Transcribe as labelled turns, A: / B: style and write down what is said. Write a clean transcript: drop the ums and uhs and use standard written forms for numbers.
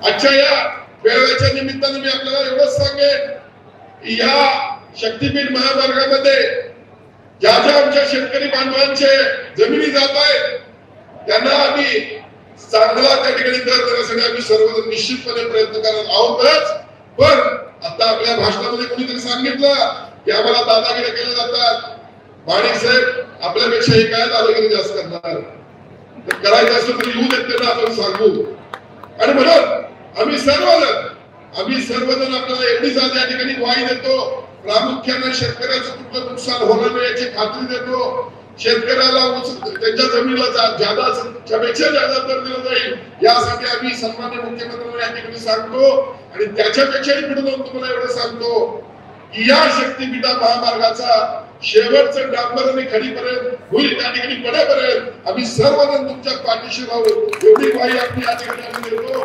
A: आजच्या या वेळेच्या निमित्ताने मी आपल्याला एवढंच सांगेन, या शक्तीपीठ महामार्गामध्ये ज्या ज्या आमच्या शेतकरी बांधवांचे जमिनी जात आहेत त्यांना आम्ही चांगला त्या ठिकाणी दर देण्यासाठी आम्ही सर्वजण निश्चितपणे प्रयत्न करत आहोतच। पण आता आपल्या भाषणामध्ये कोणीतरी सांगितलं की आम्हाला दादागिरी केले जातात। माणिक साहेब आपल्यापेक्षा हे काय दादागिरी जास्त करणार, तर करायचं असं तरी येऊ देत त्यांना आपण सांगू। आणि म्हणून आम्ही सर्वजण आपल्याला एवढी जागा या ठिकाणी ग्वाही देतो, प्रामुख्याने शेतकऱ्याचं कुठलं नुकसान होणार नाही याची खात्री देतो। शेतकऱ्याला त्यांच्या जमिनीला ज्यादापेक्षा जादा दर दिला जाईल यासाठी आम्ही सन्माननीय मुख्यमंत्र्यांना या ठिकाणी सांगतो। आणि त्याच्यापेक्षाही पुढे जाऊन तुम्हाला एवढं सांगतो की या शक्तीपीठा महामार्गाचा शेवटचं डांबर आणि खडीपर्यंत होईल त्या ठिकाणी पडेपर्यंत आम्ही सर्वजण तुमच्या पाठीशी राहू एवढी ग्वाही आपली या ठिकाणी देतो।